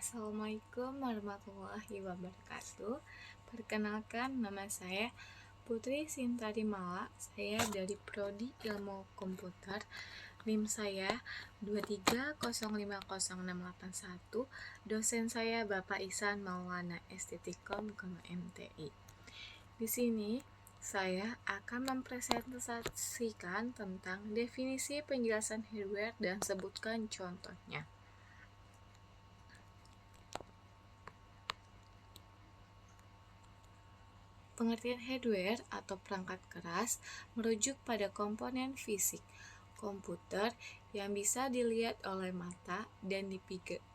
Assalamualaikum warahmatullahi wabarakatuh. Perkenalkan, nama saya Putri Sintarimala. Saya dari Prodi Ilmu Komputer. NIM saya 2305061. Dosen saya Bapak Ihsan Maulana Estetikon MTI. Di sini saya akan mempresentasikan tentang definisi penjelasan hardware dan sebutkan contohnya. Pengertian hardware atau perangkat keras merujuk pada komponen fisik komputer yang bisa dilihat oleh mata dan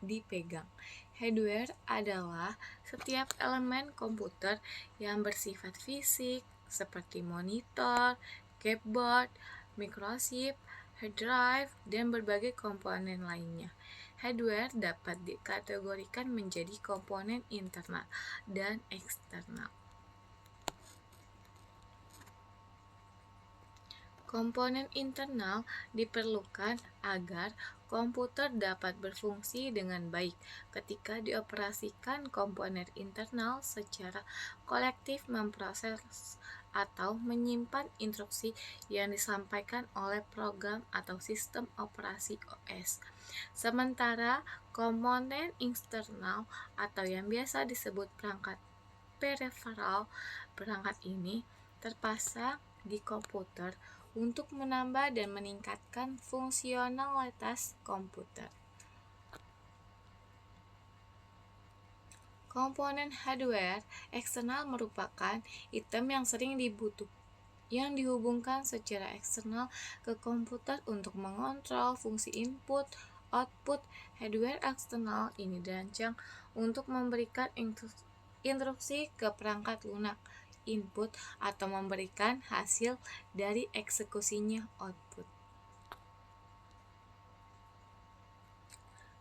dipegang. Hardware adalah setiap elemen komputer yang bersifat fisik seperti monitor, keyboard, microchip, hard drive, dan berbagai komponen lainnya. Hardware dapat dikategorikan menjadi komponen internal dan eksternal. Komponen internal diperlukan agar komputer dapat berfungsi dengan baik. Ketika dioperasikan, komponen internal secara kolektif memproses atau menyimpan instruksi yang disampaikan oleh program atau sistem operasi OS. Sementara komponen eksternal atau yang biasa disebut perangkat peripheral, perangkat ini terpasang di komputer untuk menambah dan meningkatkan fungsionalitas komputer. Komponen hardware eksternal merupakan item yang sering yang dihubungkan secara eksternal ke komputer untuk mengontrol fungsi input, output. Hardware eksternal ini dirancang untuk memberikan instruksi ke perangkat lunak input atau memberikan hasil dari eksekusinya output.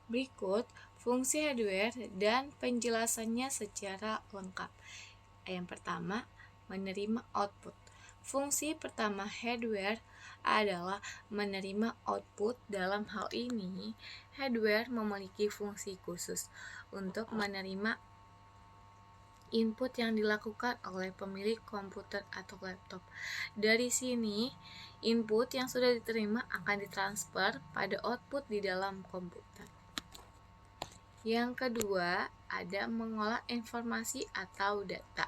Berikut fungsi hardware dan penjelasannya secara lengkap. Yang pertama, menerima output. Fungsi pertama hardware adalah menerima output. Dalam hal ini, hardware memiliki fungsi khusus untuk menerima input yang dilakukan oleh pemilik komputer atau laptop. Dari sini, input yang sudah diterima akan ditransfer pada output di dalam komputer. Yang kedua, ada mengolah informasi atau data.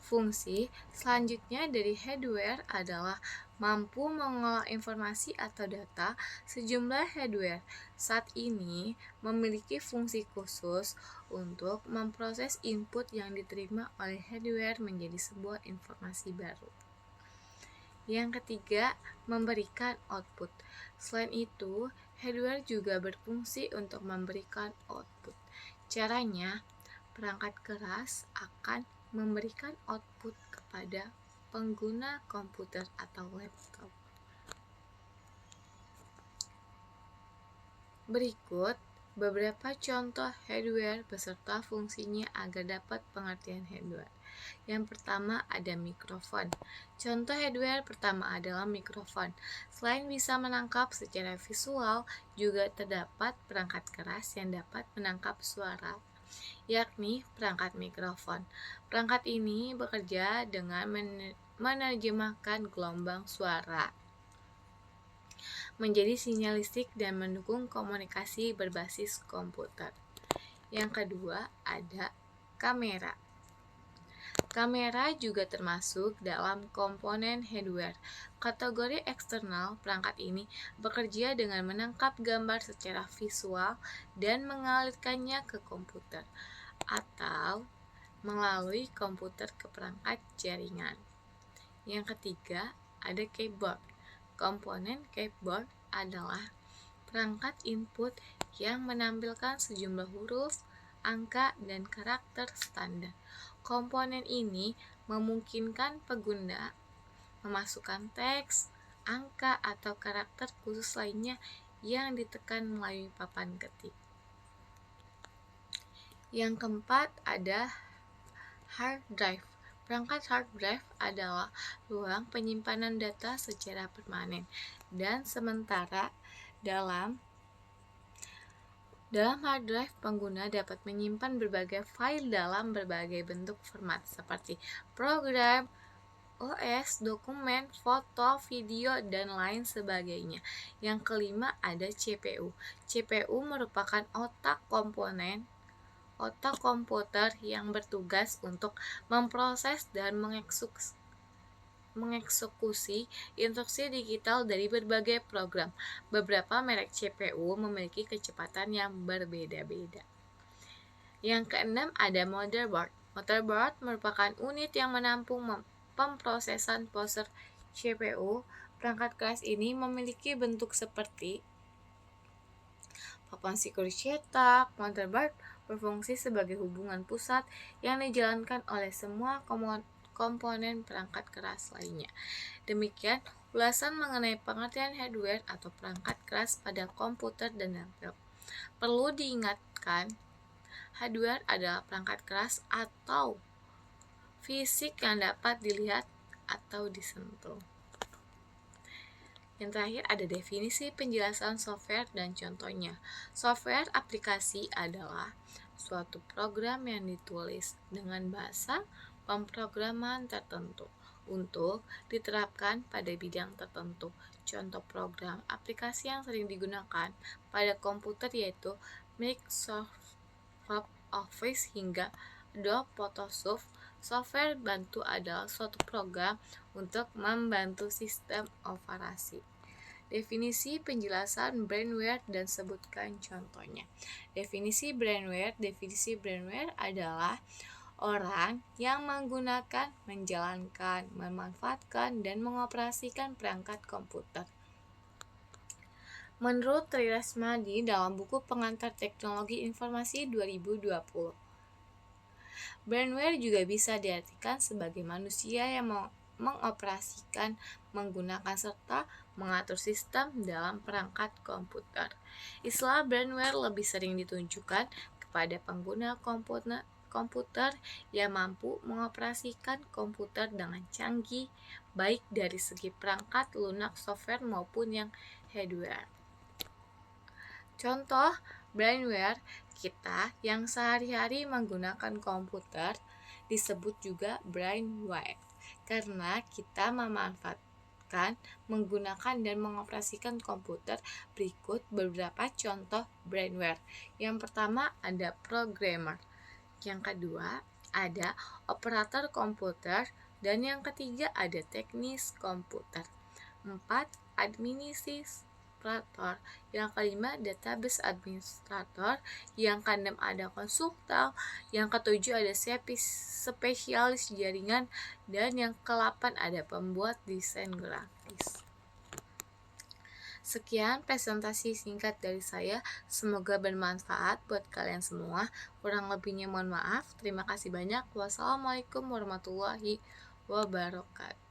Fungsi selanjutnya dari hardware adalah mampu mengolah informasi atau data. Sejumlah hardware saat ini memiliki fungsi khusus untuk memproses input yang diterima oleh hardware menjadi sebuah informasi baru. Yang ketiga, memberikan output. Selain itu, hardware juga berfungsi untuk memberikan output. Caranya, perangkat keras akan memberikan output kepada pengguna komputer atau laptop. Berikut beberapa contoh hardware beserta fungsinya agar dapat pengertian hardware. Yang pertama ada mikrofon. Contoh hardware pertama adalah mikrofon. Selain bisa menangkap secara visual, juga terdapat perangkat keras yang dapat menangkap suara, yakni perangkat mikrofon. Perangkat ini bekerja dengan menerjemahkan gelombang suara menjadi sinyal listrik dan mendukung komunikasi berbasis komputer. Yang kedua, ada kamera. Kamera juga termasuk dalam komponen hardware. Kategori eksternal, perangkat ini bekerja dengan menangkap gambar secara visual dan mengalirkannya ke komputer atau melalui komputer ke perangkat jaringan. Yang ketiga, ada keyboard. Komponen keyboard adalah perangkat input yang menampilkan sejumlah huruf, angka, dan karakter standar. Komponen ini memungkinkan pengguna memasukkan teks, angka, atau karakter khusus lainnya yang ditekan melalui papan ketik. Yang keempat ada hard drive. Perangkat hard drive adalah ruang penyimpanan data secara permanen dan sementara dalam Dalam hard drive, pengguna dapat menyimpan berbagai file dalam berbagai bentuk format seperti program, OS, dokumen, foto, video, dan lain sebagainya. Yang kelima ada CPU. CPU merupakan otak komputer yang bertugas untuk memproses dan mengeksekusi instruksi digital dari berbagai program. Beberapa merek CPU memiliki kecepatan yang berbeda-beda. Yang keenam ada motherboard. Motherboard merupakan unit yang menampung pemrosesan prosesor CPU. Perangkat keras ini memiliki bentuk seperti papan sikur cetak. Motherboard berfungsi sebagai hubungan pusat yang dijalankan oleh semua komponen perangkat keras lainnya. Demikian ulasan mengenai pengertian hardware atau perangkat keras pada komputer dan laptop. Perlu diingatkan, hardware adalah perangkat keras atau fisik yang dapat dilihat atau disentuh. Yang terakhir ada definisi penjelasan software dan contohnya. Software aplikasi adalah suatu program yang ditulis dengan bahasa pemrograman tertentu untuk diterapkan pada bidang tertentu. Contoh program aplikasi yang sering digunakan pada komputer yaitu Microsoft Office hingga Adobe Photoshop. Software bantu adalah suatu program untuk membantu sistem operasi. Definisi penjelasan brainware dan sebutkan contohnya. Definisi brainware adalah orang yang menggunakan, menjalankan, memanfaatkan, dan mengoperasikan perangkat komputer. Menurut Tri Rasmadi dalam buku Pengantar Teknologi Informasi 2020, brainware juga bisa diartikan sebagai manusia yang mengoperasikan, menggunakan, serta mengatur sistem dalam perangkat komputer. Istilah brainware lebih sering ditunjukkan kepada pengguna komputer yang mampu mengoperasikan komputer dengan canggih, baik dari segi perangkat lunak software maupun yang hardware. Contoh brainware kita yang sehari-hari menggunakan komputer disebut juga brainware karena kita memanfaatkan, menggunakan, dan mengoperasikan komputer. Berikut beberapa contoh brainware. Yang pertama ada programmer, yang kedua ada operator komputer, dan yang ketiga ada teknis komputer. 4. Administrator, yang kelima database administrator, yang keenam ada konsultan, yang ketujuh ada spesialis jaringan, dan yang ke-8 ada pembuat desain grafis. Sekian presentasi singkat dari saya, semoga bermanfaat buat kalian semua. Kurang lebihnya mohon maaf. Terima kasih banyak. Wassalamualaikum warahmatullahi wabarakatuh.